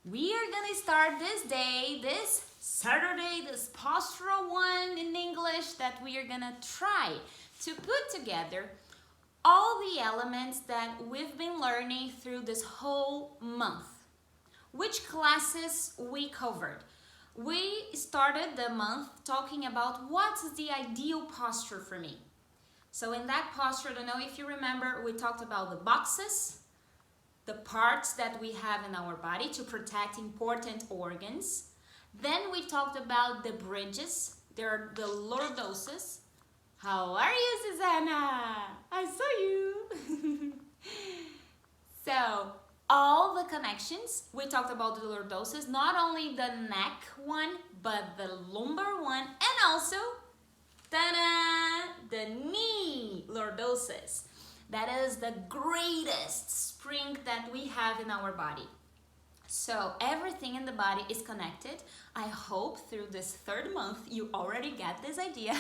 We are gonna start this day, this Saturday, this postural one in English, that we are gonna try to put together all the elements that we've been learning through this whole month. Which classes we covered? We started the month talking about what's the ideal posture for me. So in that posture, I don't know if you remember, we talked about the boxes, the parts that we have in our body to protect important organs. Then we talked about the bridges. There are the lordoses. How are you, Susanna? I saw you. So, all the connections. We talked about the lordoses, not only the neck one, but the lumbar one, and also the knee lordosis. That is the greatest spring that we have in our body. So everything in the body is connected. I hope through this third month you already get this idea.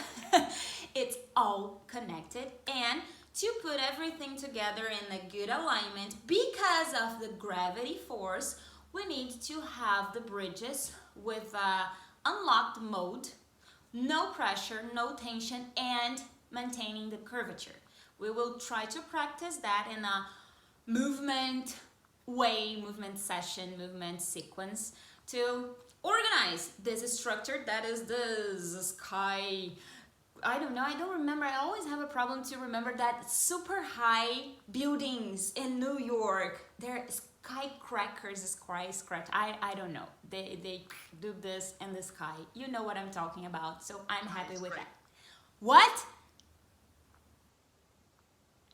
It's all connected, and to put everything together in a good alignment, because of the gravity force, we need to have the bridges with unlocked mode, no pressure, no tension, and maintaining the curvature. We will try to practice that in a movement way, movement session, movement sequence to organize this structure that is this sky. I don't know, I don't remember. I always have a problem to remember that super high buildings in New York. They're skyscrapers. I don't know. They do this in the sky. You know what I'm talking about. So I'm happy with that. What?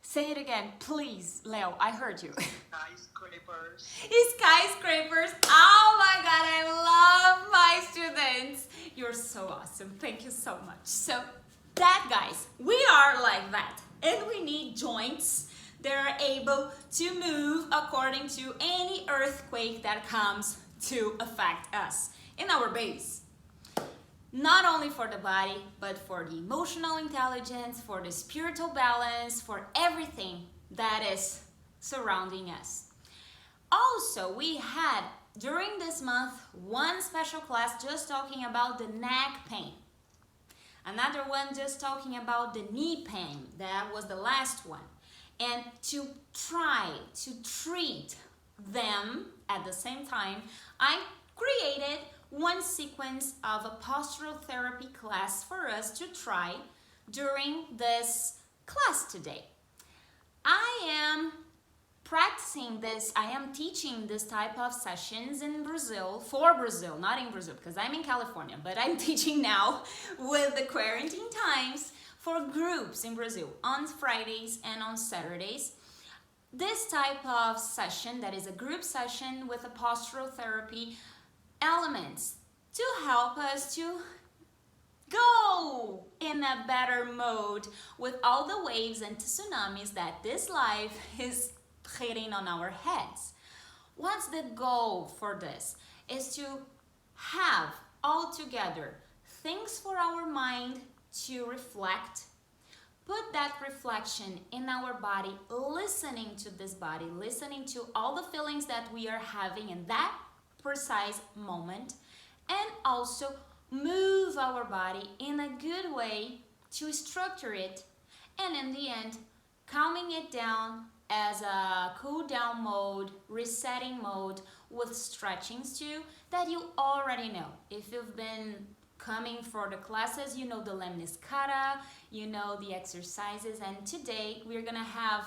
Say it again, please, Leo. I heard you. Skyscrapers. Skyscrapers. Oh my God, I love my students. You're so awesome. Thank you so much. So that, guys, we are like that, and we need joints that are able to move according to any earthquake that comes to affect us in our base. Not only for the body, but for the emotional intelligence, for the spiritual balance, for everything that is surrounding us. Also, we had during this month one special class just talking about the neck pain. Another one just talking about the knee pain. That was the last one. And to try to treat them at the same time, I created one sequence of a postural therapy class for us to try during this class today. I am practicing this, I am teaching this type of sessions in Brazil, for Brazil, not in Brazil, because I'm in California, but I'm teaching now with the quarantine times for groups in Brazil on Fridays and on Saturdays. This type of session, that is a group session with a postural therapy elements to help us to go in a better mode with all the waves and tsunamis that this life is hitting on our heads. What's the goal for this? Is to have all together things for our mind to reflect, put that reflection in our body, listening to this body, listening to all the feelings that we are having in that precise moment, and also move our body in a good way to structure it, and in the end calming it down as a cool down mode, resetting mode with stretchings too that you already know. If you've been coming for the classes, you know the lemniscata, you know the exercises, and today we're gonna have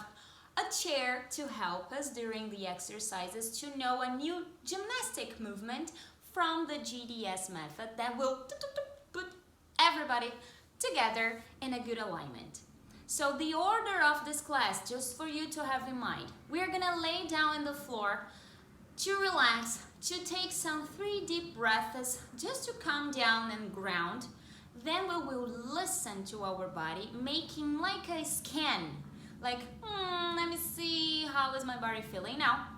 a chair to help us during the exercises to know a new gymnastic movement from the G.D.S method that will put everybody together in a good alignment. So the order of this class, just for you to have in mind, we're gonna lay down on the floor to relax, to take some 3 deep breaths just to calm down and ground. Then we will listen to our body, making like a scan. Like, let me see, how is my body feeling now?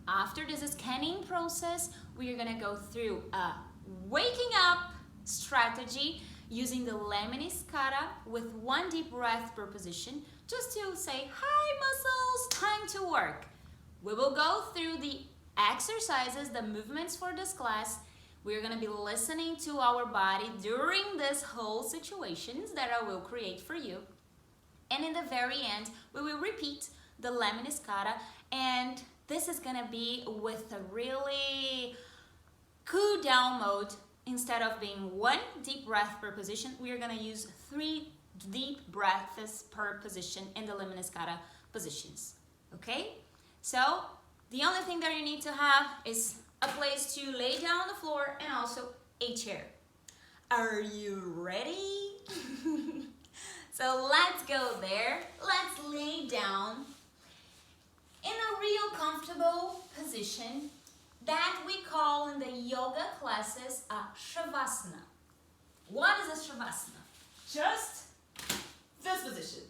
After this scanning process, we are gonna go through a waking up strategy using the lemniscata with 1 deep breath per position, just to say, hi muscles, time to work. We will go through the exercises, the movements for this class. We're going to be listening to our body during this whole situations that I will create for you. And in the very end, we will repeat the lemniscata, and this is going to be with a really cool down mode. Instead of being 1 deep breath per position, we are going to use 3 deep breaths per position in the lemniscata positions. Okay? So the only thing that you need to have is a place to lay down on the floor and also a chair. Are you ready? So let's go there. Let's lay down in a real comfortable position that we call in the yoga classes a shavasana. What is a shavasana? Just this position.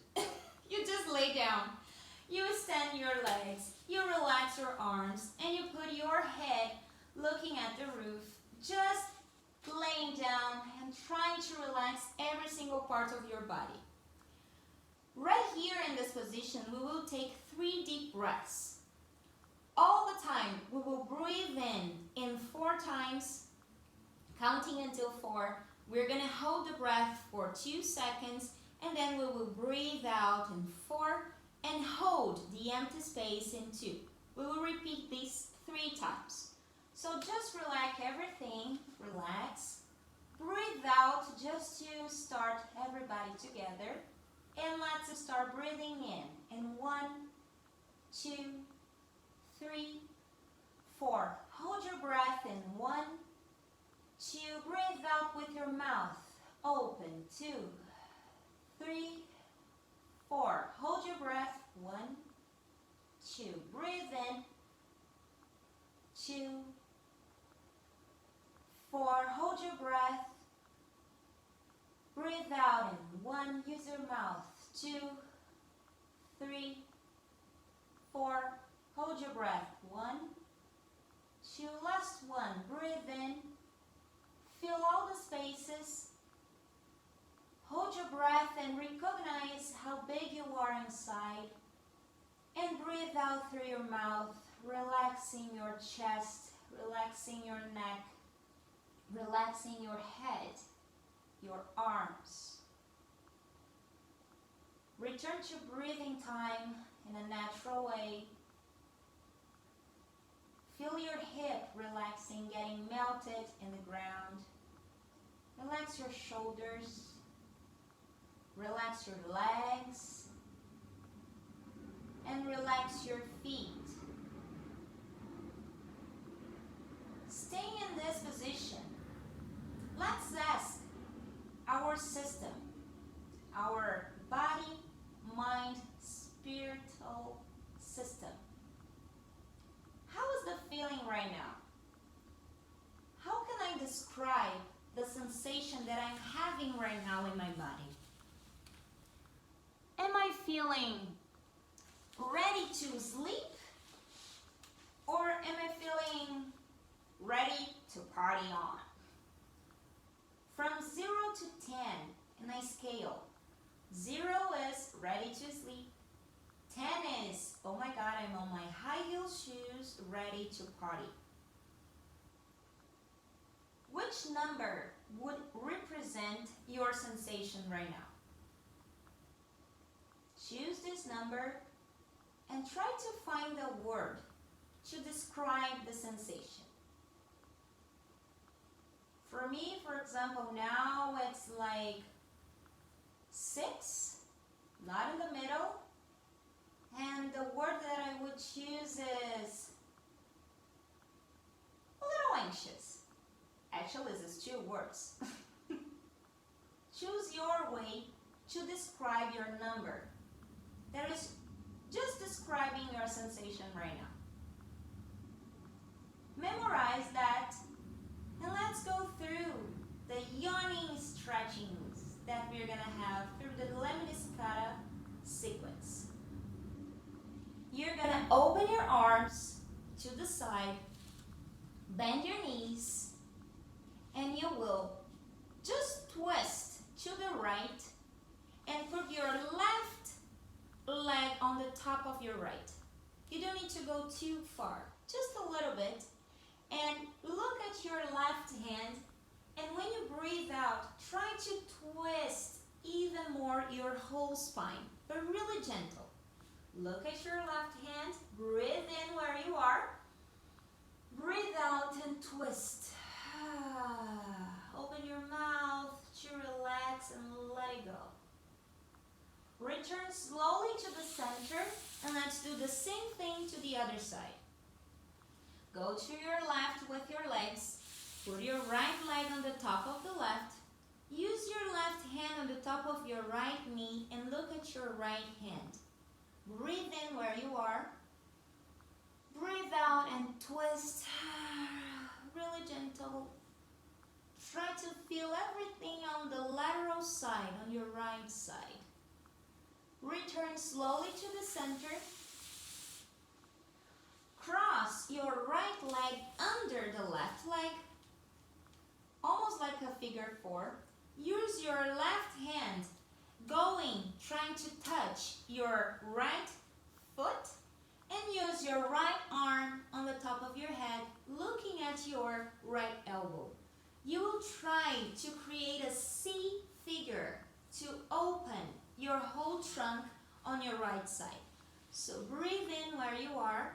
You just lay down. You extend your legs, you relax your arms, and you put your head looking at the roof, just laying down and trying to relax every single part of your body. Right here in this position, we will take 3 deep breaths. All the time, we will breathe in 4 times, counting until 4. We're going to hold the breath for 2 seconds, and then we will breathe out in 4 and hold the empty space in 2. We will repeat this 3 times. So just relax everything, relax. Breathe out just to start everybody together. And let's start breathing in 1, 2, 3, 4. Hold your breath in 1, 2. Breathe out with your mouth open. 2, 3, 4. Hold your breath. 1, 2. Breathe in. 2, 4. Hold your breath. Breathe out in 1. Use your mouth. 2, 3, 4. Hold your breath. 1, 2. Last one. Breathe in. Fill all the spaces. Hold your breath and recognize how big you are inside. And breathe out through your mouth, relaxing your chest, relaxing your neck, relaxing your head, your arms. Return to breathing time in a natural way. Feel your hip relaxing, getting melted in the ground. Relax your shoulders. Relax your legs. And relax your feet. Staying in this position, let's ask our system, our body, mind, spiritual system. How is the feeling right now? How can I describe the sensation that I'm having right now in my body? Am I feeling ready to sleep? Or am I feeling ready to party on? From 0 to 10 in a scale, 0 is ready to sleep. 10 is, oh my God, I'm on my high heel shoes, ready to party. Which number would represent your sensation right now? Choose this number and try to find a word to describe the sensation. For me, for example, now it's like 6, not in the middle. And the word that I would choose is a little anxious. Actually, this is 2 words. Choose your way to describe your number. That is just describing your sensation right now. Memorize that, and let's go through the yawning stretchings that we're going to have through the lemniscata sequence. You're going to open your arms to the side, bend your knees, and you will just twist to the right and put your left leg on the top of your right. You don't need to go too far. just a little bit, and look at your left hand, and when you breathe out, try to twist even more your whole spine, but really gentle. Look at your left hand, breathe in where you are, breathe out and twist. Open your mouth to relax and let it go. Return slowly to the center, and let's do the same thing to the other side. Go to your left with your legs. Put your right leg on the top of the left. Use your left hand on the top of your right knee and look at your right hand. Breathe in where you are. Breathe out and twist. Really gentle. Try to feel everything on the lateral side, on your right side. Return slowly to the center. Cross your right leg under the left leg, almost like a figure 4. Use your left hand trying to touch your right foot, and use your right arm on the top of your head, looking at your right elbow. You will try to create a C figure to open your whole trunk on your right side. So breathe in where you are.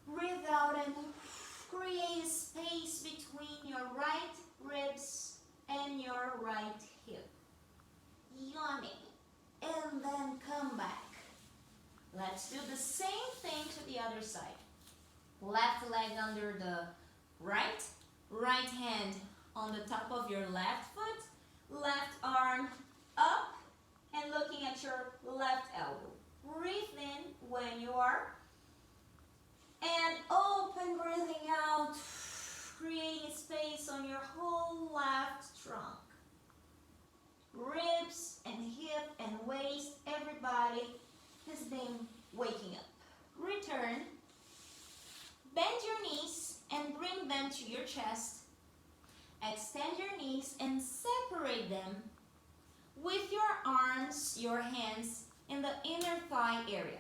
Breathe out and create a space between your right ribs and your right hip. Yawning. And then come back. Let's do the same thing to the other side. Left leg under the right. Right hand on the top of your left foot. Left arm up and looking at your left elbow. Breathe in when you are. And open, breathing out, creating space on your whole left trunk. Ribs and hip and waist, everybody has been waking up. Return. Bend your knees and bring them to your chest. Extend your knees and separate them with your arms, your hands in the inner thigh area.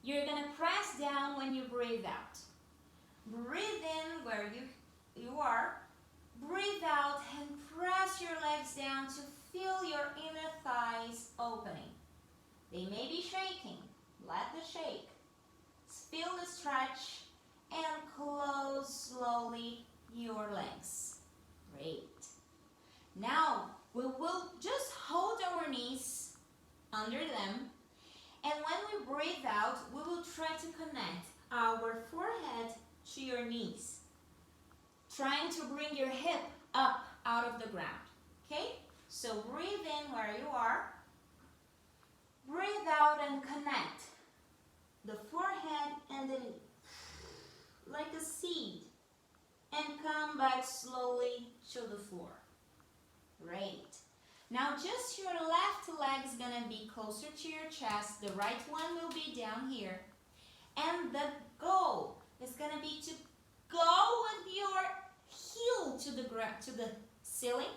You're going to press down when you breathe out. Breathe in where you are. Breathe out and press your legs down to feel your inner thighs opening. They may be shaking. Let the shake. Feel the stretch and close slowly your legs. Great. Now we will just hold our knees under them. And when we breathe out, we will try to connect our forehead to your knees. Trying to bring your hip up out of the ground. Okay? So breathe in where you are. Breathe out and connect the forehead and the knee. Like a seed. And come back slowly to the floor. Great. Now just your left leg is going to be closer to your chest. The right one will be down here. And the goal is going to be to go with your heel to the ceiling.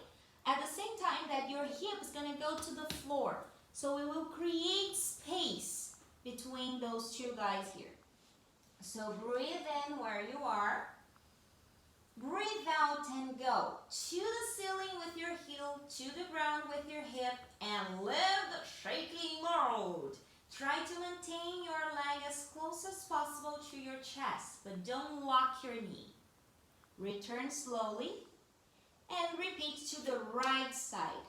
At the same time that your hip is going to go to the floor. So we will create space between those two guys here. So breathe in where you are. Breathe out and go to the ceiling with your heel, to the ground with your hip, and live the shaking mode. Try to maintain your leg as close as possible to your chest, but don't lock your knee. Return slowly and repeat to the right side.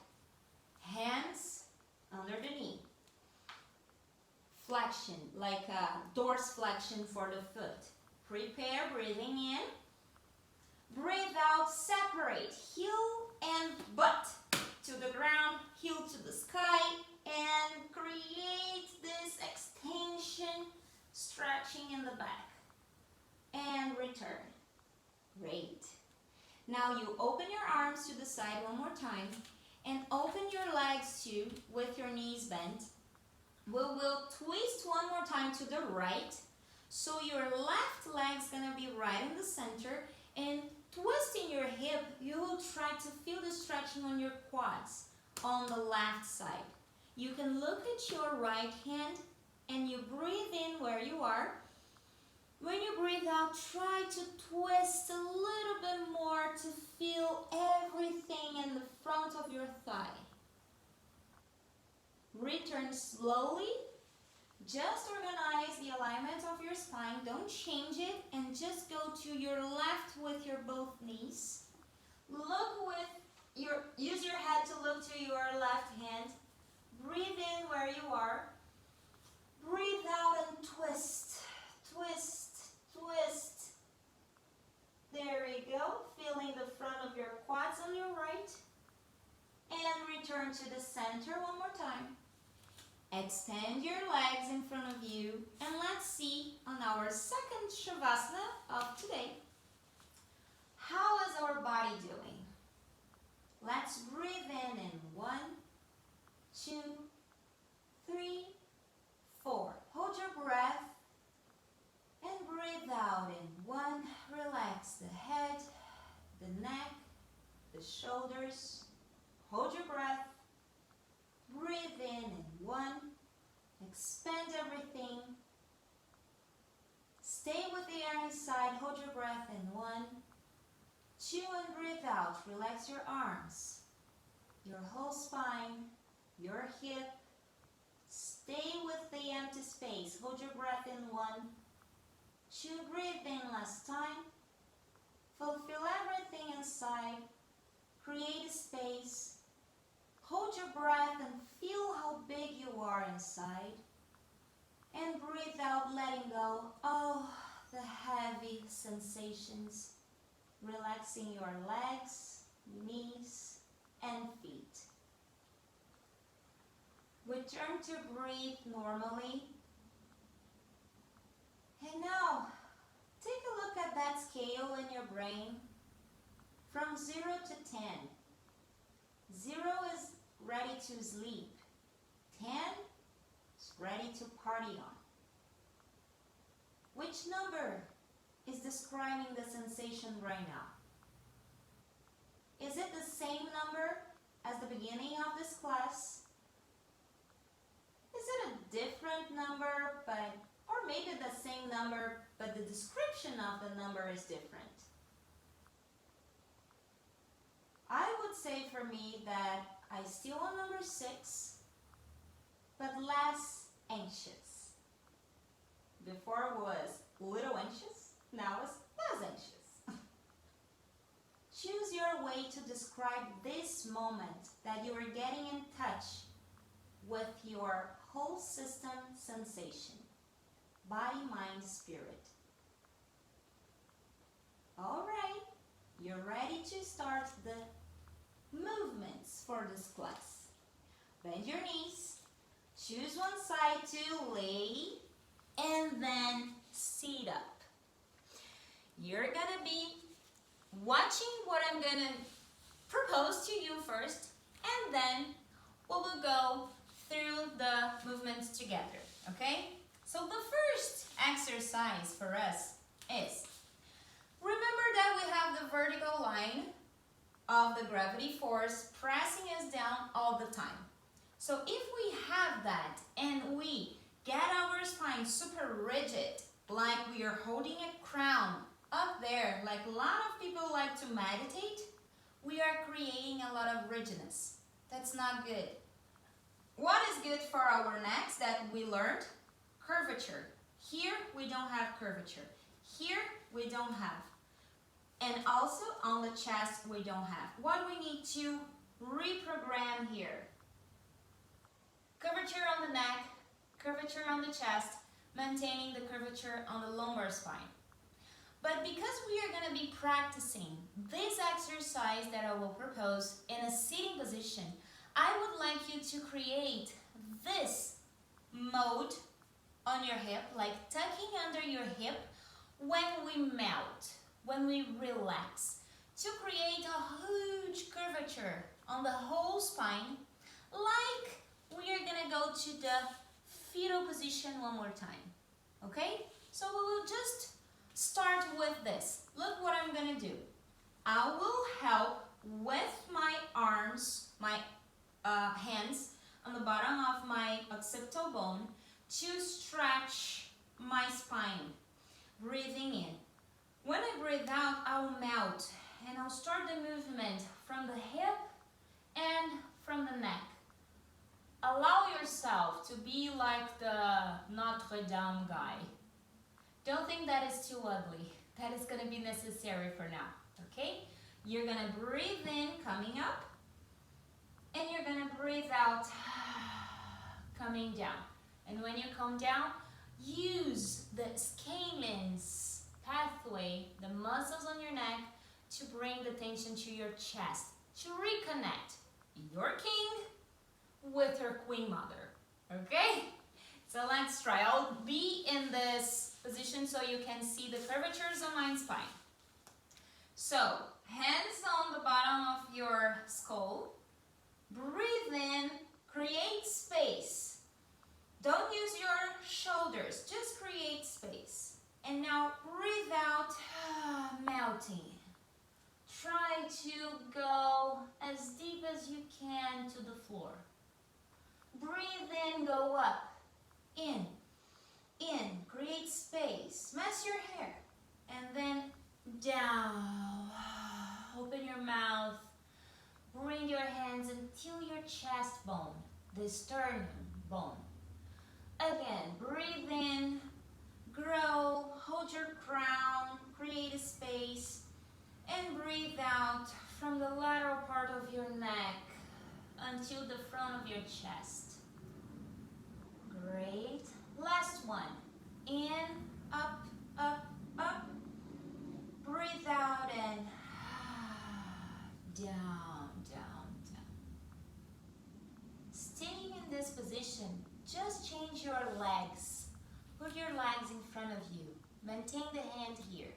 Hands under the knee. Flexion, like a dorsiflexion for the foot. Prepare, breathing in. Breathe out, separate heel and butt to the ground, heel to the sky, and create this extension, stretching in the back. And return. Great. Now you open your arms to the side one more time, and open your legs too with your knees bent. We will twist one more time to the right, so your left leg is going to be right in the center, and twisting your hip, you will try to feel the stretching on your quads on the left side. You can look at your right hand and you breathe in where you are. When you breathe out, try to twist a little bit more to feel everything in the front of your thigh. Return slowly. Just organize the alignment of your spine. Don't change it, and just go to your left with your both knees. Use your head to look to your left hand. Breathe in where you are. Breathe out and twist, twist, twist. There we go. Feeling the front of your quads on your right. And return to the center one more time. Extend your legs in front of you, and let's see on our second Shavasana of today. How is our body doing? Let's breathe in 1, 2, 3, 4. Hold your breath and breathe out in 1. Relax the head, the neck, the shoulders. Hold your breath. Breathe in 1. Expand everything. Stay with the air inside. Hold your breath in 1, 2, and breathe out. Relax your arms, your whole spine, your hip. Stay with the empty space. Hold your breath in 1, 2, breathe in last time. Fulfill everything inside. Create a space. Hold your breath and feel how big you are inside. And breathe out, letting go all the heavy sensations. Relaxing your legs, knees, and feet. Return to breathe normally. And now, take a look at that scale in your brain from 0 to 10. 0 is ready to sleep. 10 is ready to party on. Which number is describing the sensation right now? Is it the same number as the beginning of this class? Is it a different number, or maybe the same number, but the description of the number is different? I would say for me that I still on number 6, but less anxious. Before was little anxious, now it's less anxious. Choose your way to describe this moment that you are getting in touch with your whole system sensation, body, mind, spirit. All right, you're ready to start the movements for this class. Bend your knees, choose one side to lay, and then sit up. You're gonna be watching what I'm gonna propose to you first, and then we will go through the movements together, okay? So the first exercise for us is, remember that we have the vertical line of the gravity force pressing us down all the time. So if we have that and we get our spine super rigid, like we are holding a crown up there, like a lot of people like to meditate, we are creating a lot of rigidness. That's not good. What is good for our necks that we learned? Curvature. Here we don't have curvature. Here we don't have. And also on the chest we don't have. What we need to reprogram here? Curvature on the neck, curvature on the chest, maintaining the curvature on the lumbar spine. But because we are going to be practicing this exercise that I will propose in a sitting position, I would like you to create this mode on your hip, like tucking under your hip when we melt, when we relax, to create a huge curvature on the whole spine, like we are gonna go to the fetal position one more time, okay? So we will just start with this. Look what I'm gonna do. I will help with my arms, my hands on the bottom of my occipital bone to stretch my spine. breathing in. When I breathe out, I'll melt and I'll start the movement from the hip and from the neck. Allow yourself to be like the Notre Dame guy. Don't think that is too ugly. That is going to be necessary for now, okay? You're going to breathe in, coming up, and you're going to breathe out, coming down. And when you come down, use the scalenes pathway, the muscles on your neck, to bring the tension to your chest, to reconnect your king with your queen mother, okay? So let's try. I'll be in this position so you can see the curvatures on my spine. So, hands on the bottom of your skull. Breathe in, create space. Don't use your shoulders, just create space. And now breathe out, melting. Try to go as deep as you can to the floor. Breathe in, go up. In, create space, mess your hair, and then down. Open your mouth, bring your hands until your chest bone, the sternum bone. Again, breathe in, grow, hold your crown, create a space, and breathe out from the lateral part of your neck until the front of your chest. Great. Last one. In, up, up, up. Breathe out and down, down, down. Staying in this position, just change your legs. Put your legs in front of you. Maintain the hand here.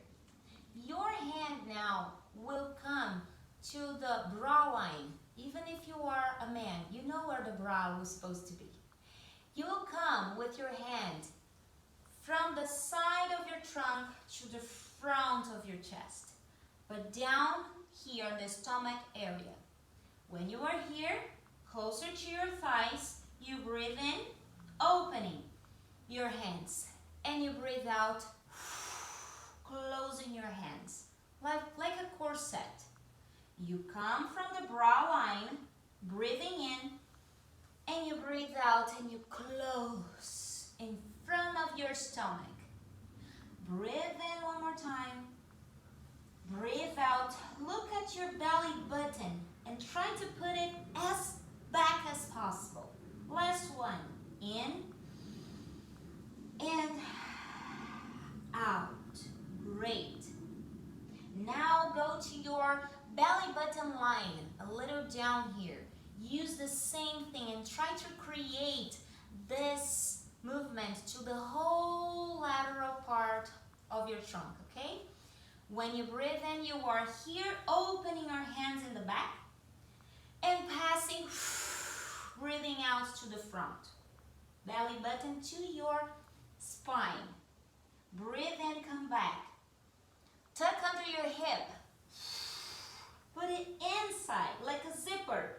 Your hand now will come to the brow line. Even if you are a man, you know where the brow is supposed to be. You will come with your hand from the side of your trunk to the front of your chest, but down here in the stomach area. When you are here, closer to your thighs, you breathe in, opening your hands, and you breathe out, closing your hands, like a corset. You come from the brow line, breathing in, and you breathe out and you close in front of your stomach. Breathe in one more time. Breathe out. Look at your belly button and try to put it as back as possible. Last one. In and out. Great. Now go to your belly button line, a little down here. Use the same thing and try to create this movement to the whole lateral part of your trunk, okay? When you breathe in, you are here opening our hands in the back and passing, breathing out to the front. Belly button to your spine. Breathe in, come back. Tuck under your hip. Put it inside like a zipper.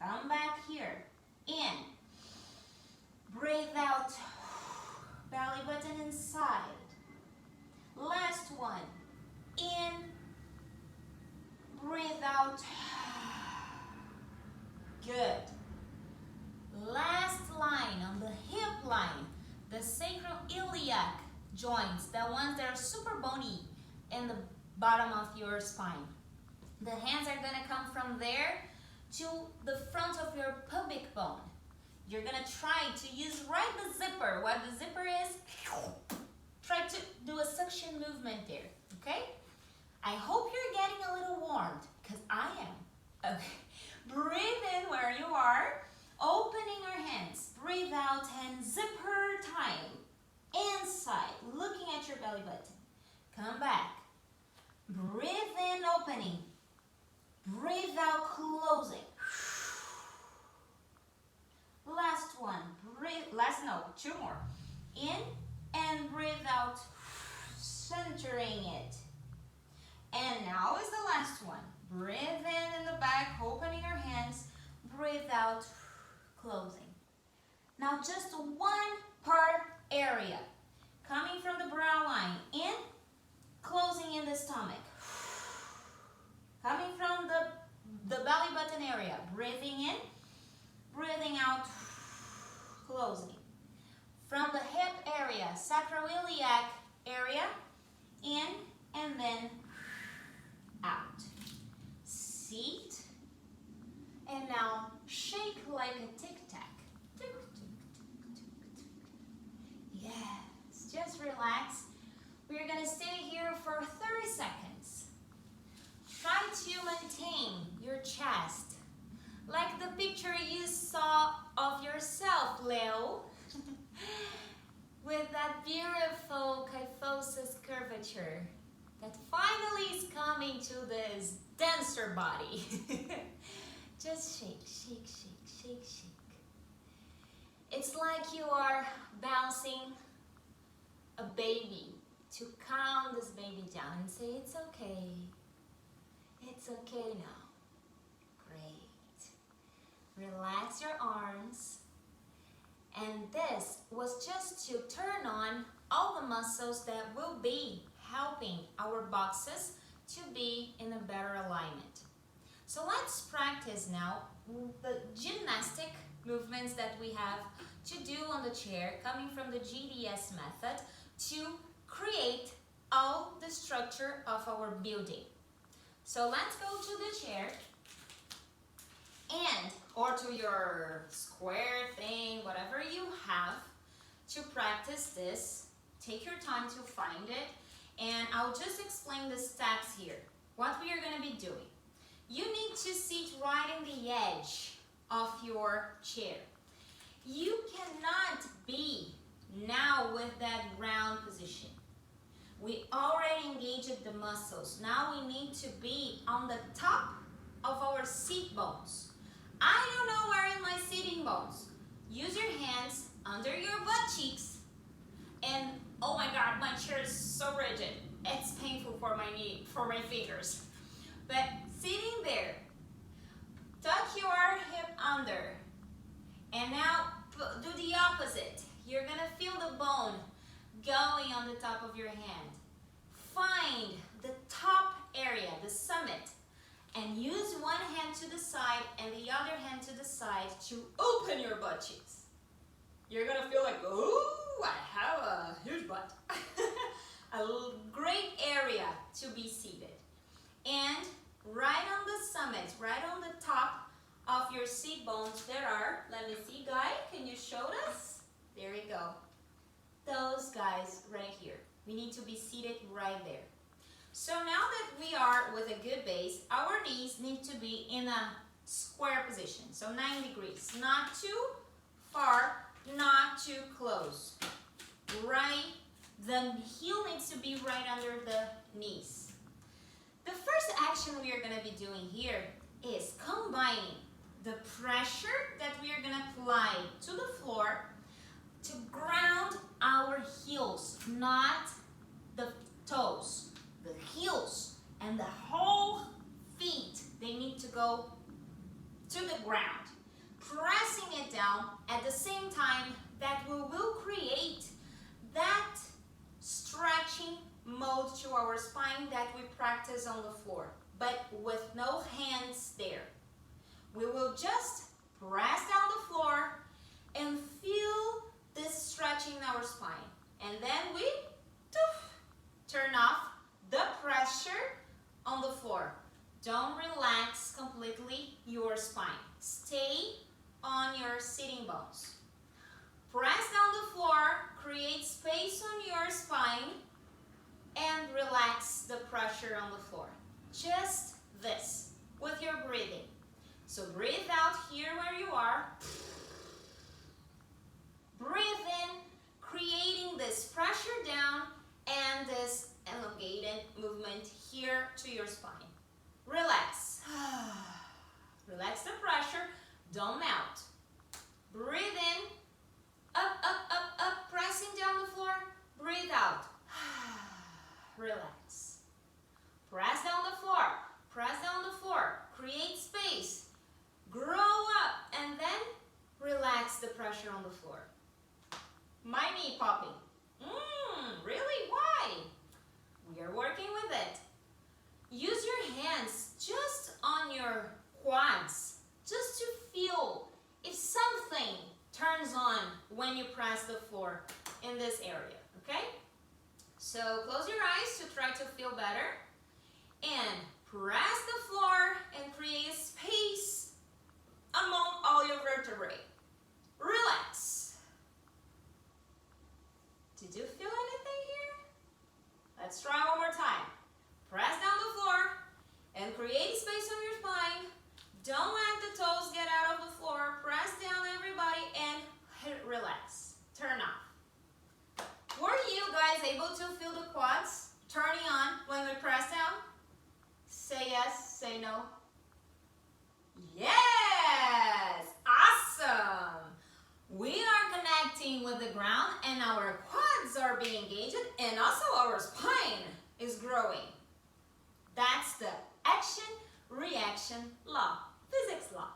Come back here. In. Breathe out. Belly button inside. Last one. In. Breathe out. Good. Last line on the hip line. The sacroiliac joints, the ones that are super bony in the bottom of your spine. The hands are going to come from there to the front of your pubic bone. You're going to try to use right the zipper. Where the zipper is, try to do a suction movement there, okay? I hope you're getting a little warmed, because I am. Okay. Breathe in where you are, opening your hands. Breathe out and zipper time. Inside, looking at your belly button. Come back. Breathe in, opening. Breathe out, closing. Last one. Two more. In and breathe out, centering it. And now is the last one. Breathe in the back, opening your hands. Breathe out, closing. Now just one per area. coming from the brow line, in, closing in the stomach. Coming from the belly button area, breathing in, breathing out, closing. From the hip area, sacroiliac area, in and then out. Seat. And now shake like a tic-tac. Tick, tick, tick, tick, tick. Yes, just relax. We're gonna stay here for 30 seconds. Try to maintain your chest, like the picture you saw of yourself, Leo, with that beautiful kyphosis curvature that finally is coming to this denser body. Just shake, shake, shake, shake, shake. It's like you are bouncing a baby to calm this baby down and say, it's okay. It's okay now. Great. Relax your arms. And this was just to turn on all the muscles that will be helping our boxes to be in a better alignment. So let's practice now the gymnastic movements that we have to do on the chair, coming from the G.D.S. method, to create all the structure of our building. So let's go to the chair and or to your square thing, whatever you have to practice this. Take your time to find it, and I'll just explain the steps here. What we are going to be doing. You need to sit right in the edge of your chair. You cannot be now with that round position. We already engaged the muscles. Now we need to be on the top of our seat bones. I don't know where is my sitting bones. Use your hands under your butt cheeks. And oh my God, my chair is so rigid. It's painful for my knee, for my fingers. But sitting there, tuck your hip under. And now do the opposite. You're gonna feel the bone going on the top of your hand. Find the top area, the summit, and use one hand to the side and the other hand to the side to open your butt cheeks. You're gonna feel like, ooh, I have a huge butt. A great area to be seated. And right on the summit, right on the top of your seat bones, there are, let me see, Guy, can you show us? There you go. Those guys right here. We need to be seated right there. So now that we are with a good base, our knees need to be in a square position. So 9 degrees, not too far, not too close. Right, the heel needs to be right under the knees. The first action we are going to be doing here is combining the pressure that we are going to apply to the floor to ground our heels, not the toes. The heels and the whole feet, they need to go to the ground. Pressing it down at the same time that we will create that stretching mode to our spine that we practice on the floor, but with no hands there. We will just press down the floor and feel this stretching in our spine. And then we turn off the pressure on the floor. Don't relax completely your spine. Stay on your sitting bones. Press down the floor, create space on your spine, and relax the pressure on the floor. Just this, with your breathing. So breathe out here where you are. Breathe in, creating this pressure down and this elongated movement here to your spine. Relax. Relax the pressure. Don't melt. Breathe in. Up, up, up, up. Pressing down the floor. Breathe out. Relax. Press down the floor. Press down the floor. Create space. Grow up. And then relax the pressure on the floor. My knee popping. better. And press the floor and create space among all your vertebrae. Relax. Did you feel anything here? Let's try one more time. Press down the floor and create space on your spine. Don't let the toes get out of the floor. Press down everybody and relax. Turn off. Were you guys able to feel the quads turning on when we press down? Say yes, say no. Yes! Awesome! We are connecting with the ground and our quads are being engaged and also our spine is growing. That's the action-reaction law, physics law.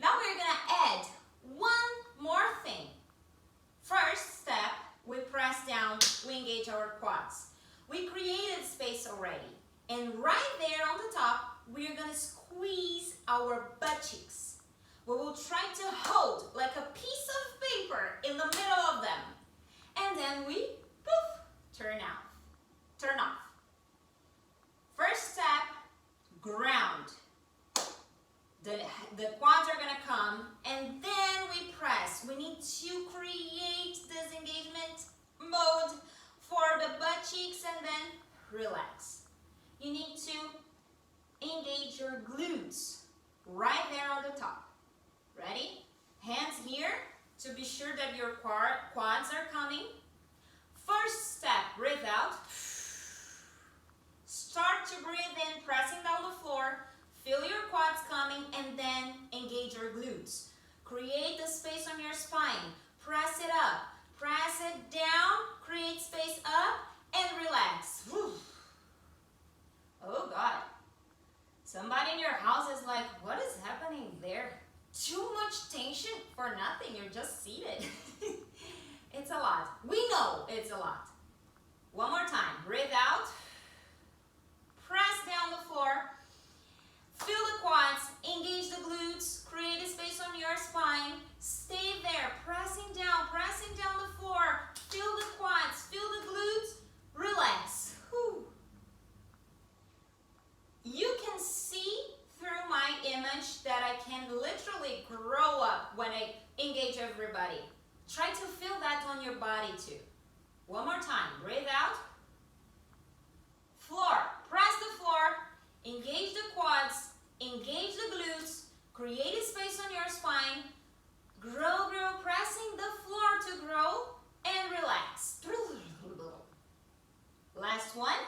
Now we're gonna add one more thing. First step, we press down, we engage our quads. We created space already. And right there on the top, we're gonna squeeze our butt cheeks. We will try to hold like a piece of paper in the middle of them. And then we, poof, turn off. First step, ground. The quads are gonna come and then we press. We need to create this engagement mode for the butt cheeks and then relax. You need to engage your glutes right there on the top. Ready? Hands here to be sure that your quads are coming. First step, breathe out. Start to breathe in, pressing down the floor. Feel your quads coming and then engage your glutes. Create the space on your spine. Press it up. Press it down. Create space up and relax. Whew. Oh God. Somebody in your house is like, what is happening there? Too much tension for nothing. You're just seated. It's a lot. We know it's a lot. One more time. Breathe out. Press down the floor. Feel the quads. Engage the glutes. Create a space on your spine. Stay there. Pressing down the floor. Feel the quads. Feel the glutes. Relax. Whew. You can see through my image that I can literally grow up when I engage everybody. Try to feel that on your body too. One more time. Breathe out. Floor. Press the floor. Engage the quads. Engage the glutes. Create a space on your spine. Grow. Pressing the floor to grow and relax. Last one.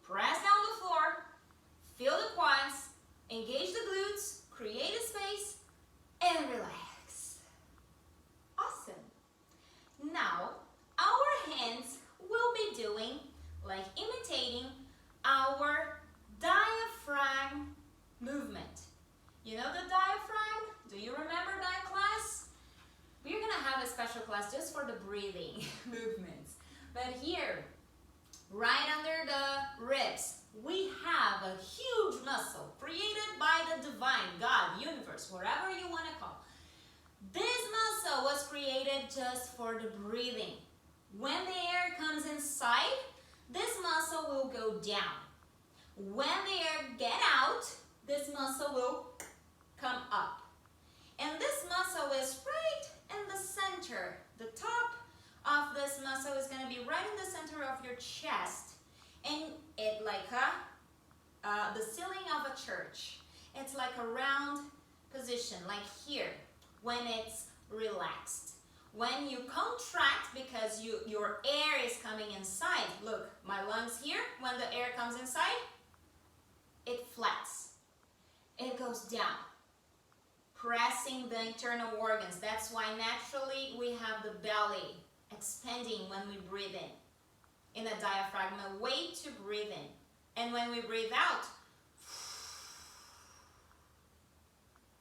Press down the floor. Feel the quads. Engage the glutes. Create a space and relax. Awesome. Now, our hands will be doing, like imitating, our diaphragm movement. You know the diaphragm? Do you remember that class? We're gonna have a special class just for the breathing movements. But here, right under the ribs, we have a huge muscle created by the divine, God, universe, whatever you want to call. This muscle was created just for the breathing. When the air comes inside, this muscle will go down. When the air get out, this muscle will come up. And this muscle is right in the center. The top of this muscle is going to be right in the center of your chest. And it like the ceiling of a church. It's like a round position, like here, when it's relaxed. When you contract, because your air is coming inside, look, my lungs here, when the air comes inside, it flats. It goes down, pressing the internal organs. That's why naturally we have the belly expanding when we breathe in a diaphragm, a way to breathe in. And when we breathe out,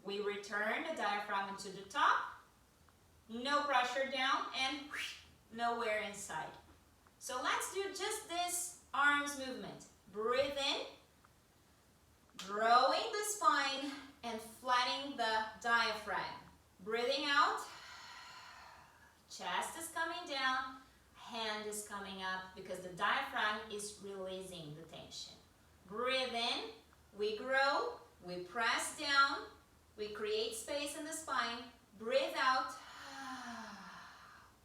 we return the diaphragm to the top, no pressure down, and nowhere inside. So let's do just this arms movement. Breathe in, growing the spine and flattening the diaphragm. Breathing out, chest is coming down, hand is coming up because the diaphragm is releasing the tension. Breathe in, we grow, we press down, we create space in the spine. Breathe out,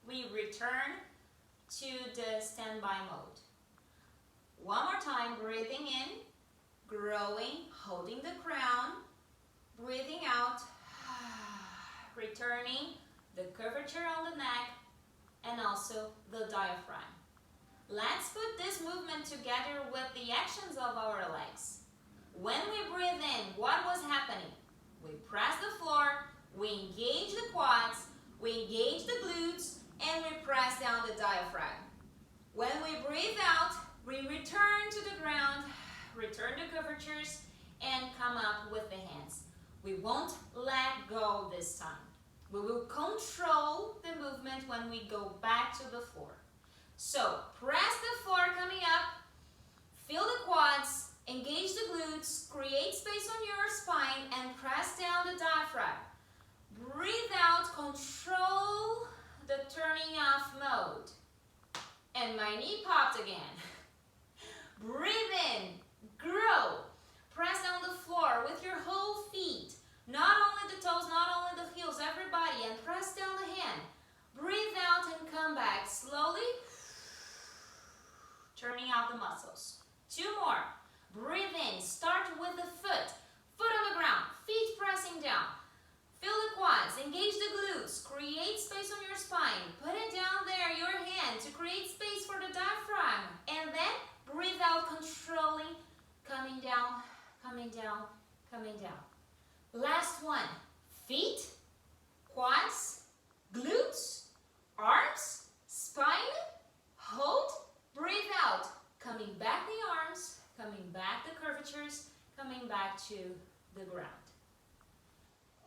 we return to the standby mode. One more time, breathing in, growing, holding the crown, breathing out, returning the curvature on the neck and also the diaphragm. Let's put this movement together with the actions of our legs. When we breathe in, what was happening? We press the floor, we engage the quads, we engage the glutes, and we press down the diaphragm. When we breathe out, we return to the ground, return the curvatures, and come up with the hands. We won't let go this time. We will control the movement when we go back to the floor. So, press the floor coming up, feel the quads, engage the glutes, create space on your spine, and press down the diaphragm. Breathe out, control the turning off mode. And my knee popped again. Breathe in, grow, press down the floor with your whole feet. Not only the toes, not only the heels, everybody, and press down the hand. Breathe out and come back slowly, turning out the muscles. 2 more. Breathe in, start with the foot on the ground, feet pressing down. Feel the quads, engage the glutes, create space on your spine. Put it down there, your hand, to create space for the diaphragm. And then breathe out, controlling, coming down, coming down, coming down. Last one, feet, quads, glutes, arms, spine, hold, breathe out, coming back the arms, coming back the curvatures, coming back to the ground.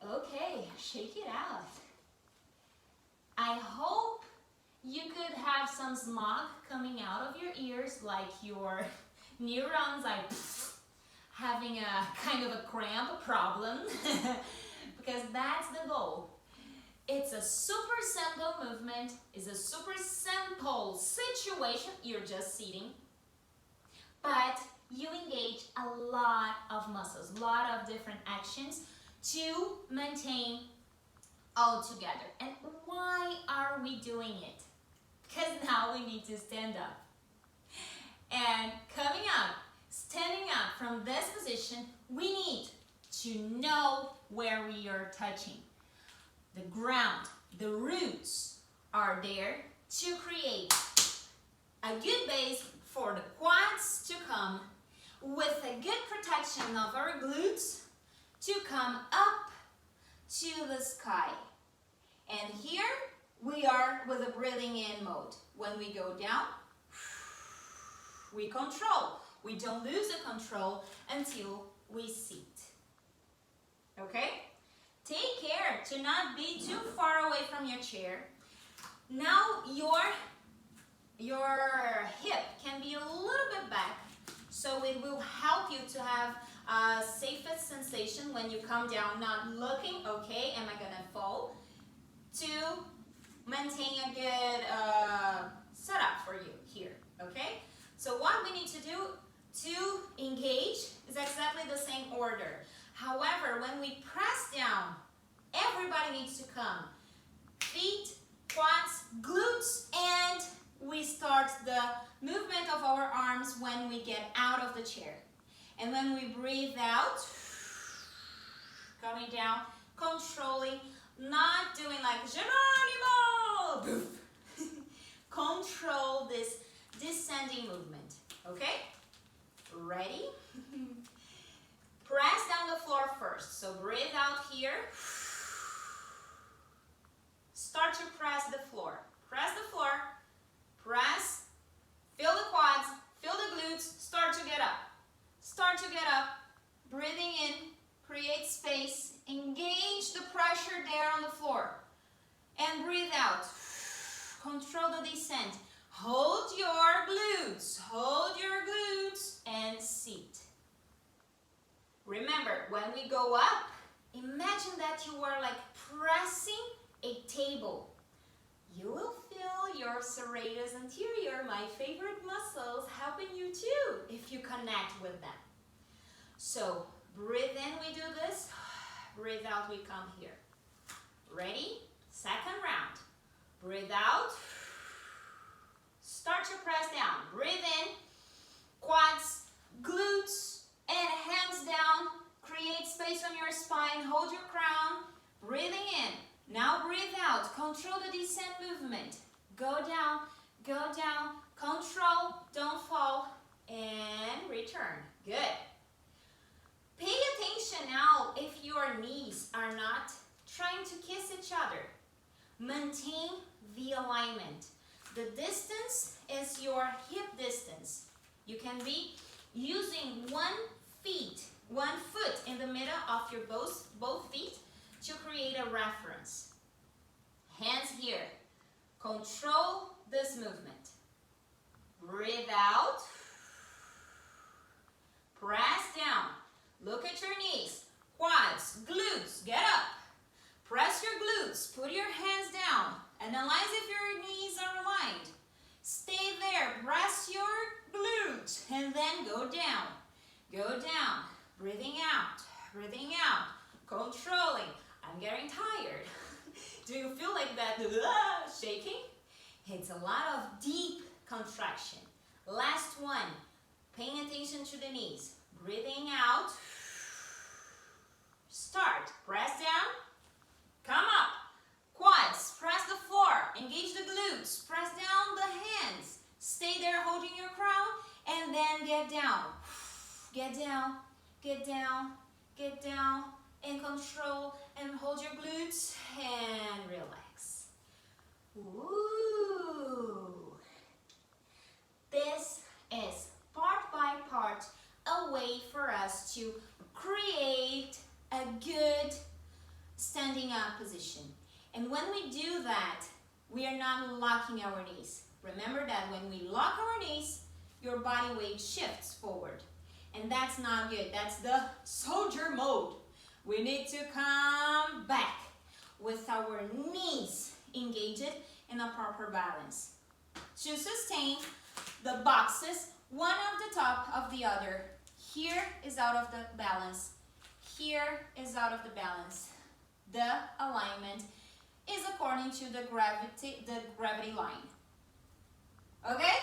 Okay, shake it out. I hope you could have some smog coming out of your ears, like your neurons are having a kind of a cramp problem, because that's the goal. It's a super simple movement, it's a super simple situation, you're just sitting, but you engage a lot of muscles, a lot of different actions to maintain all together. And why are we doing it? Because now we need to stand up. And coming up, standing up from this position, we need to know where we are touching. The ground, the roots are there to create a good base for the quads to come, with a good protection of our glutes to come up to the sky. And here we are with a breathing in mode. When we go down, we control. We don't lose the control until we sit. Okay? Take care to not be too far away from your chair. Now your hip can be a little bit back, so it will help you to have a safest sensation when you come down, not looking, okay, am I gonna fall? To maintain a good setup for you here, okay? So what we need to do to engage is exactly the same order. However, when we press down, everybody needs to come. Feet, quads, glutes, and we start the movement of our arms when we get out of the chair. And when we breathe out, coming down, controlling, not doing like Geronimo! Control this descending movement, okay? Ready? Press down the floor first. So breathe out here. Start to press the floor. Press the floor. Press. Feel the quads. Feel the glutes. Start to get up. Start to get up. Breathing in. Create space. Engage the pressure there on the floor. And breathe out. Control the descent. Hold your glutes. Hold your glutes and sit. Remember, when we go up, imagine that you are like pressing a table. You will feel your serratus anterior, my favorite muscles, helping you too if you connect with them. So breathe in, we do this. Breathe out, we come here. Ready? Second round. Breathe out. Start your press down. Breathe in. Quads, glutes, and hands down. Create space on your spine. Hold your crown. Breathing in. Now breathe out. Control the descent movement. Go down, control, don't fall, and return. Good. Pay attention now if your knees are not trying to kiss each other. Maintain the alignment. The distance is your hip distance. You can be using one foot in the middle of your both feet to create a reference. Hands here. Control this movement. Breathe out. Press down. Look at your knees. Quads, glutes, get up. Press your glutes. Put your hands down. Analyze if your knees are aligned. Stay there. Press your glutes and then go down. Go down. Breathing out. Breathing out. Controlling. I'm getting tired. Do you feel like that shaking? It's a lot of deep contraction. Last one. Paying attention to the knees. Breathing out. Start. Press down. Come up. Quads. Press the floor. Engage the glutes. Press down the hands. Stay there holding your crown. And then get down. Get down. Get down. Get down. And control. And hold your glutes. And relax. Ooh. This is part by part a way for us to create a good standing up position. And when we do that, we are not locking our knees. Remember that when we lock our knees, your body weight shifts forward. And that's not good. That's the soldier mode. We need to come back with our knees engaged in a proper balance. To sustain the boxes, one on the top of the other. Here is out of the balance. Here is out of the balance. The alignment is according to the gravity line. Okay?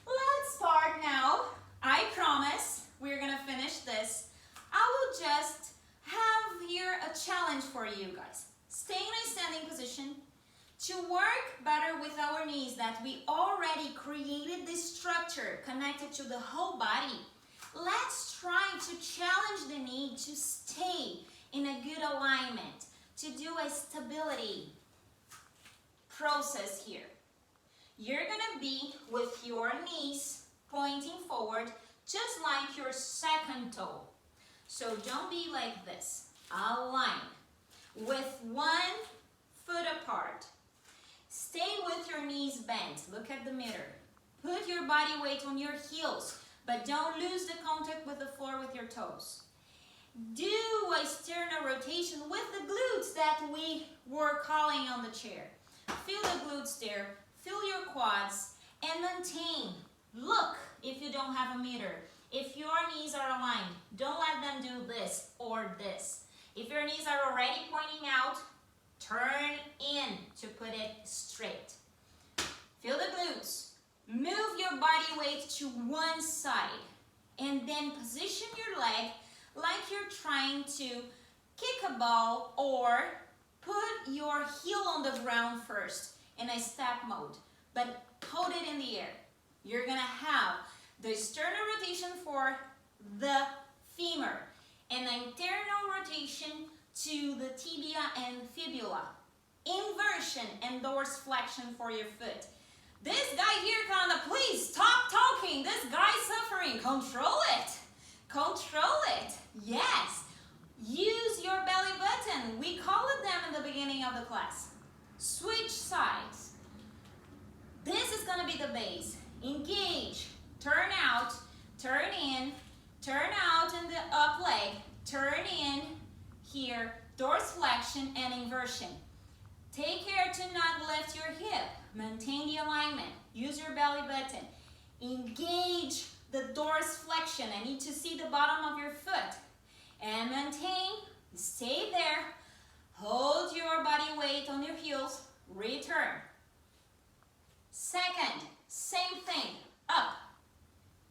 Let's start now. I promise we're gonna finish this. I will just have here a challenge for you guys. Stay in a standing position. To work better with our knees, that we already created this structure connected to the whole body, let's try to challenge the knee to stay in a good alignment, to do a stability process here. You're gonna be with your knees pointing forward, just like your second toe. So don't be like this. Align with one foot apart. Stay with your knees bent. Look at the mirror. Put your body weight on your heels, but don't lose the contact with the floor with your toes. Do a sternal rotation with the glutes that we were calling on the chair. Feel the glutes there. Feel your quads and maintain. Look if you don't have a mirror. If your knees are aligned, don't let them do this or this. If your knees are already pointing out, turn in to put it straight. Feel the glutes. Move your body weight to one side and then position your leg like you're trying to kick a ball or put your heel on the ground first in a step mode, but hold it in the air. You're gonna have the sternal rotation for the femur and an internal rotation to the tibia and fibula. Inversion and dorsiflexion for your foot. This guy here, Kaanda, please stop talking. This guy's suffering. Control it. Control it. Yes. Use your belly button. We called them in the beginning of the class. Switch sides. This is going to be the base. Engage. Turn out. Turn in. Turn out in the up leg. Turn in here. Dorsiflexion and inversion. Take care to not lift your hip. Maintain the alignment. Use your belly button. Engage the dorsiflexion. I need to see the bottom of your foot. And maintain. Stay there. Hold your body weight on your heels. Return. Second, same thing. Up.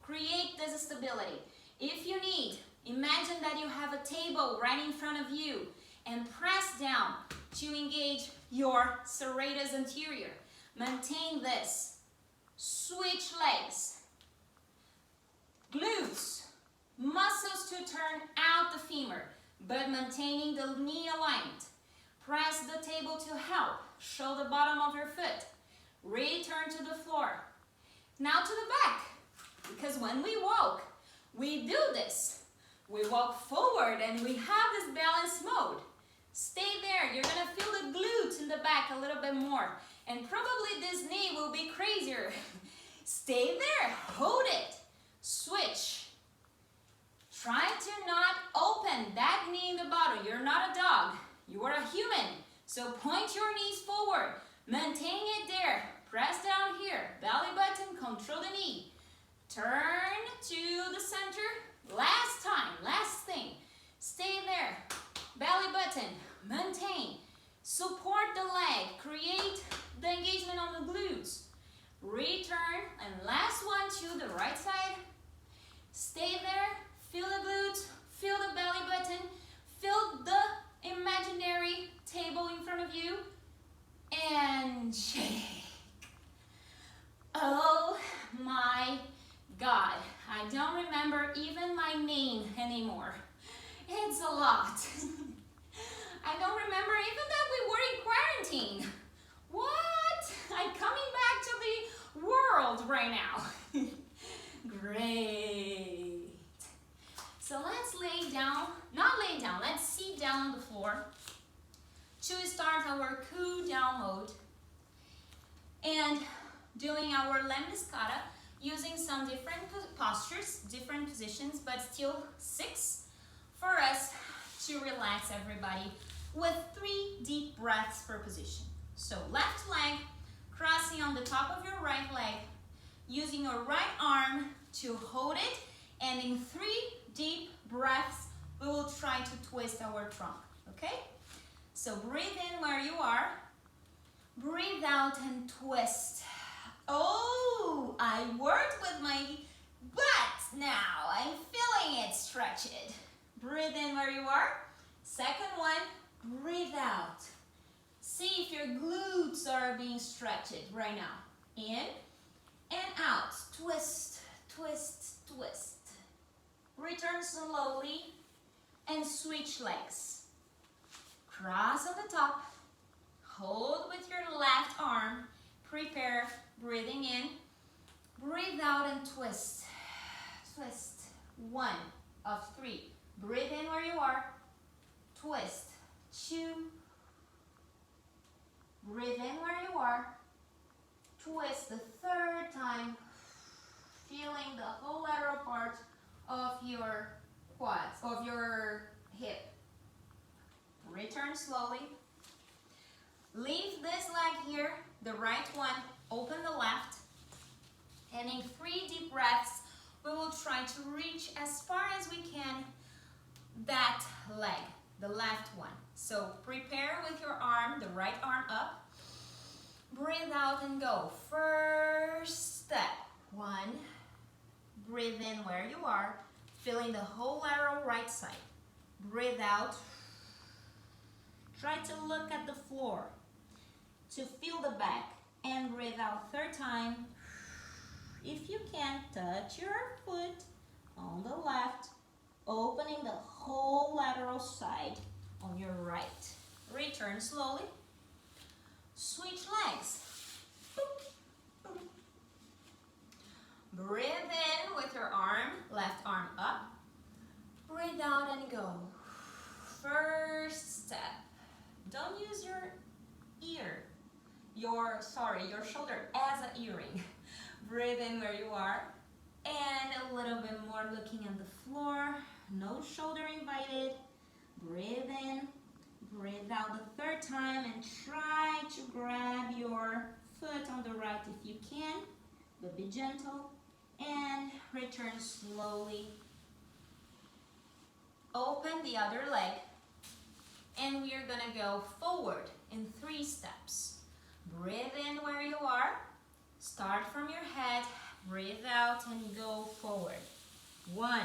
Create this stability. If you need, imagine that you have a table right in front of you and press down to engage your serratus anterior. Maintain this. Switch legs. Glutes. Muscles to turn out the femur, but maintaining the knee aligned. Press the table to help. Show the bottom of your foot. Return to the floor. Now to the back, because when we walk, we do this. We walk forward and we have this balance mode. Stay there. You're going to feel the glutes in the back a little bit more. And probably this knee will be crazier. Stay there. Hold it. Switch. Try to not open that knee in the bottom. You're not a dog. You are a human. So point your knees forward. Maintain it there. Press down here. Belly button. Control the knee. Turn to the center. Last time. Last thing. Stay there. Belly button. Maintain. Support the leg. Create the engagement on the glutes. Return. And last one to the right side. Stay there. Feel the glutes. Feel the belly button. Feel the imaginary table in front of you. And shake. Oh my God. I don't remember even my name anymore. It's a lot. I don't remember even that we were in quarantine. What? I'm coming back to the world right now. Great. So let's lay down, not lay down, let's sit down on the floor to start our cool down mode and doing our lemniscata using some different postures, different positions, but still 6 for us to relax everybody with 3 deep breaths per position. So left leg crossing on the top of your right leg, using your right arm to hold it, and in 3 deep breaths, we will try to twist our trunk, okay? So breathe in where you are, breathe out and twist. Oh, I worked with my butt now. I'm feeling it stretched. Breathe in where you are. Second one, breathe out. See if your glutes are being stretched right now. In and out. Twist, twist, twist. Return slowly and switch legs. Cross on the top. Hold with your left arm. Prepare, breathing in. Breathe out and twist. Twist. 1 of 3. Breathe in where you are. Twist. 2. Breathe in where you are. Twist the 3rd time. Feeling the whole lateral part of your quads, of your hip. Return slowly. Leave this leg here, the right one, open the left. And in 3 deep breaths, we will try to reach as far as we can that leg, the left one. So prepare with your arm, the right arm up. Breathe out and go. First step. 1. Breathe in where you are, feeling the whole lateral right side. Breathe out. Try to look at the floor to feel the back. And breathe out 3rd time. If you can, touch your foot on the left, opening the whole lateral side on your right. Return slowly. Switch legs. Breathe in with your arm, left arm up. Breathe out and go. First step. Don't use your shoulder as an earring. Breathe in where you are. And a little bit more looking at the floor. No shoulder invited. Breathe in. Breathe out the third time and try to grab your foot on the right if you can, but be gentle. And return slowly. Open the other leg. And we are gonna go forward in 3 steps. Breathe in where you are. Start from your head. Breathe out and go forward. 1.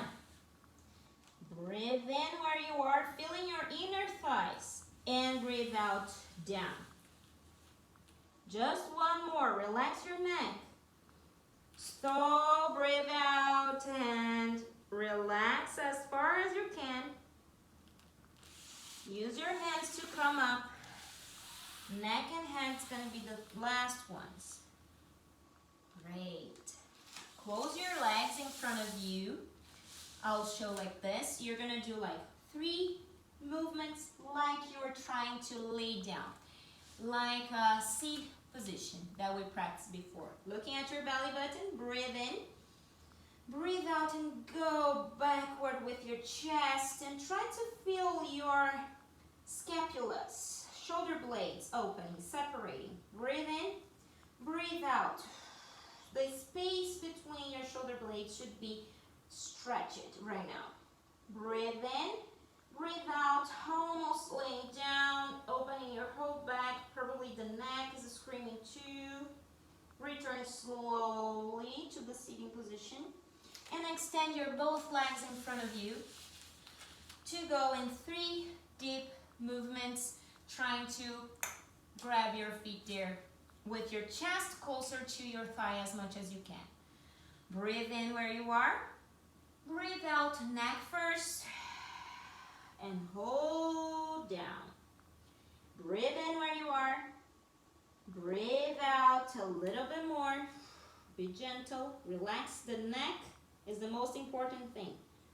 Breathe in where you are, feeling your inner thighs. And breathe out, down. Just 1 more. Relax your neck. Stop, breathe out, and relax as far as you can. Use your hands to come up. Neck and head's gonna be the last ones. Great. Close your legs in front of you. I'll show like this. You're gonna do like 3 movements like you're trying to lay down. Like a seat position that we practiced before. Looking at your belly button, breathe in. Breathe out and go backward with your chest and try to feel your scapulas, shoulder blades opening, separating. Breathe in, breathe out. The space between your shoulder blades should be stretched right now. Breathe in, breathe out, almost laying down, opening your whole back. Probably the neck is screaming too. Return slowly to the seating position. And extend your both legs in front of you to go in 3 deep movements, trying to grab your feet there with your chest closer to your thigh as much as you can. Breathe in where you are. Breathe out, neck first, and hold down. Breathe in where you are. Breathe out a little bit more. Be gentle. Relax the neck. Is the most important thing.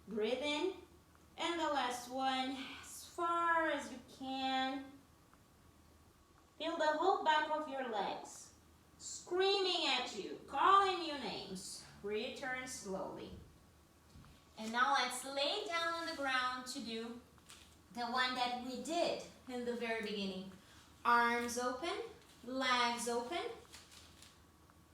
Breathe in, and the last one, as far as you can. Feel the whole back of your legs screaming at you, calling you names. Return slowly. And now let's lay down on the ground to do the one that we did in the very beginning. Arms open, legs open.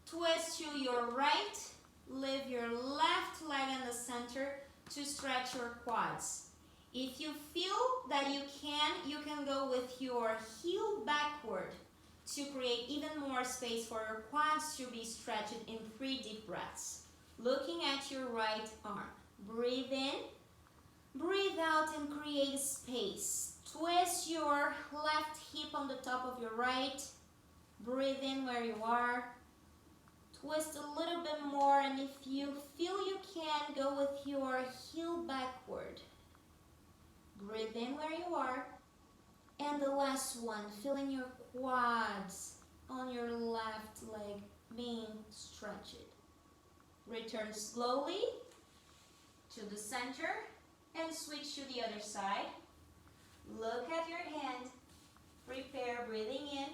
Twist to your right. Leave your left leg in the center to stretch your quads. If you feel that you can go with your heel backward to create even more space for your quads to be stretched in 3 deep breaths. Looking at your right arm. Breathe in, breathe out and create space. Twist your left hip on the top of your right. Breathe in where you are. Twist a little bit more, and if you feel you can, go with your heel backward. Breathe in where you are. And the last one, feeling your quads on your left leg being stretched. Return slowly to the center and switch to the other side. Look at your hand. Prepare, breathing in.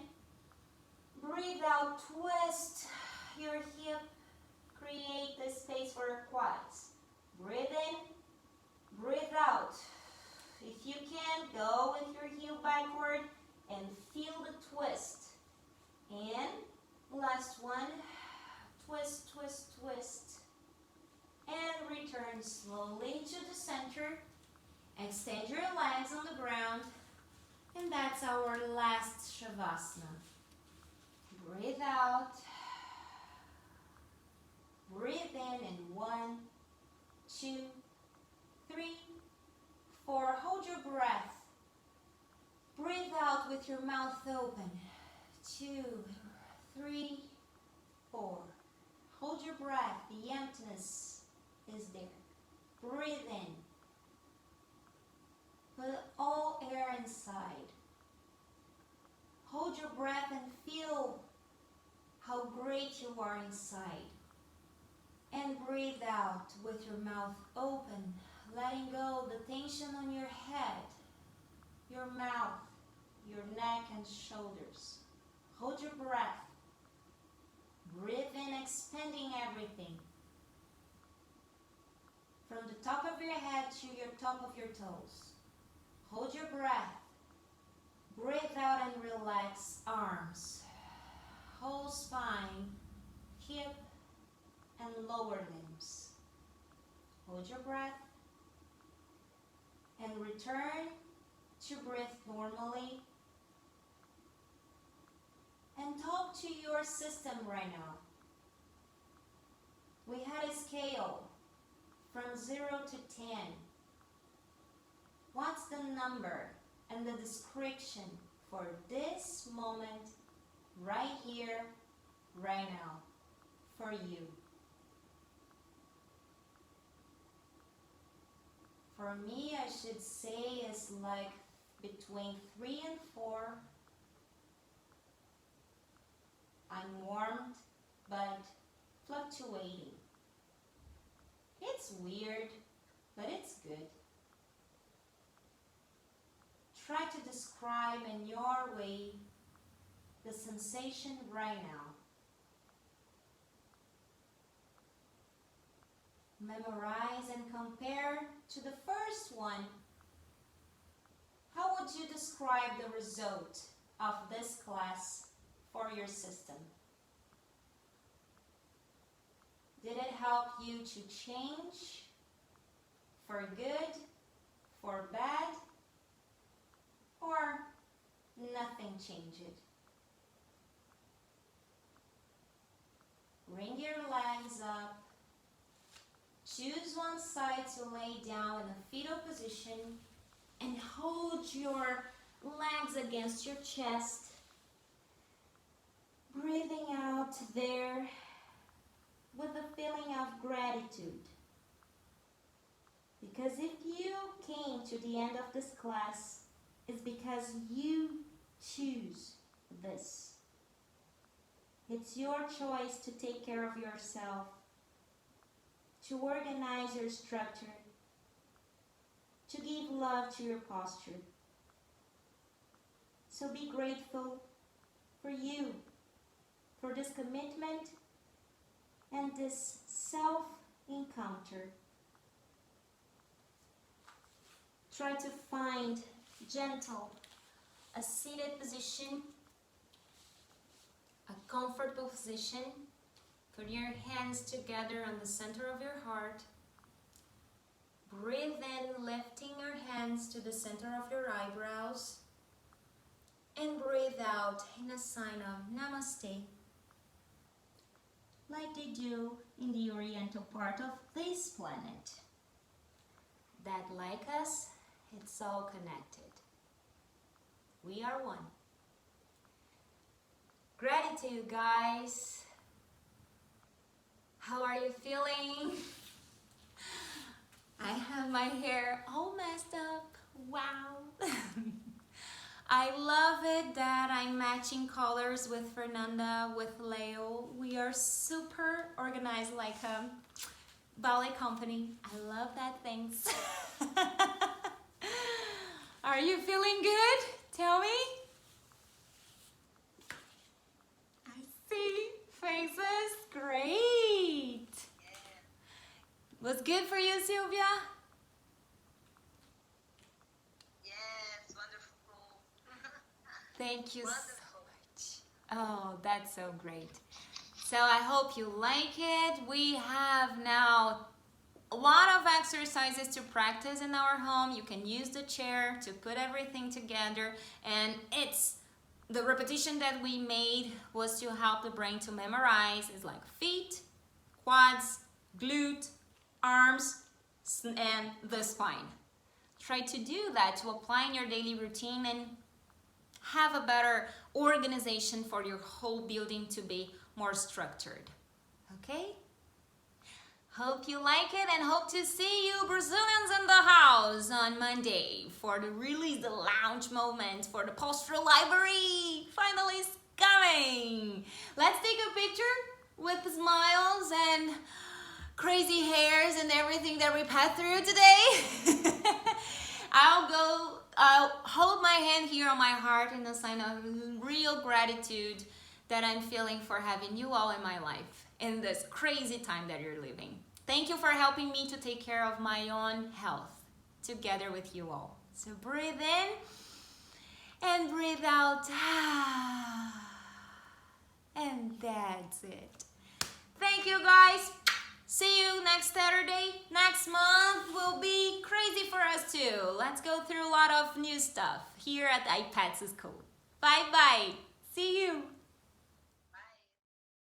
Breathe out, twist your hip, create the space for your quads. Breathe in, breathe out. If you can, go with your heel backward and feel the twist. And last one, twist, twist, twist. And return slowly to the center. Extend your legs on the ground. And that's our last Shavasana. Breathe out. Breathe in 1, 2, 3, 4. Hold your breath. Breathe out with your mouth open. 2, 3, 4. Hold your breath. The emptiness is there. Breathe in. Put all air inside. Hold your breath and feel how great you are inside. And breathe out with your mouth open, letting go the tension on your head, your mouth, your neck and shoulders. Hold your breath. Breathe in, expanding everything. From the top of your head to your top of your toes. Hold your breath. Breathe out and relax arms, whole spine, hip and lower limbs. Hold your breath and return to breathe normally. And talk to your system right now. We had a scale from 0 to 10. What's the number and the description for this moment right here, right now, for you? For me, I should say it's like between 3 and 4. I'm warmed, but fluctuating. It's weird, but it's good. Try to describe in your way the sensation right now. Memorize and compare to the first one. How would you describe the result of this class for your system? Did it help you to change for good, for bad, or nothing changed? Bring your legs up. Choose one side to lay down in a fetal position and hold your legs against your chest. Breathing out there with a feeling of gratitude. Because if you came to the end of this class, it's because you choose this. It's your choice to take care of yourself, to organize your structure, to give love to your posture. So be grateful for you, for this commitment and this self-encounter. Try to find gentle, a seated position, a comfortable position. Put your hands together on the center of your heart. Breathe in, lifting your hands to the center of your eyebrows. And breathe out in a sign of Namaste, like they do in the Oriental part of this planet. That, like us, it's all connected. We are one. Gratitude, guys. How are you feeling? I have my hair all messed up. Wow. I love it that I'm matching colors with Fernanda, with Leo. We are super organized like a ballet company. I love that, thanks. Are you feeling good? Tell me. I see faces. Great. Was good for you, Sylvia? Yes, wonderful. Thank you Wonderful. so much. Oh, that's so great. So I hope you like it. We have now a lot of exercises to practice in our home. You can use the chair to put everything together, and it's the repetition that we made was to help the brain to memorize. It's like feet, quads, glute, arms, and the spine. Try to do that to apply in your daily routine and have a better organization for your whole building to be more structured. Okay? Hope you like it and hope to see you Brazilians in the house on Monday for the release, the launch moment for the Postural Library. Finally it's coming. Let's take a picture with smiles and crazy hairs and everything that we passed through today. I'll hold my hand here on my heart in a sign of real gratitude that I'm feeling for having you all in my life in this crazy time that you're living. Thank you for helping me to take care of my own health together with you all. So breathe in And breathe out. And that's it. Thank you, guys. See you next Saturday. Next month will be crazy for us too. Let's go through a lot of new stuff here at iPads School. Bye-bye. See you.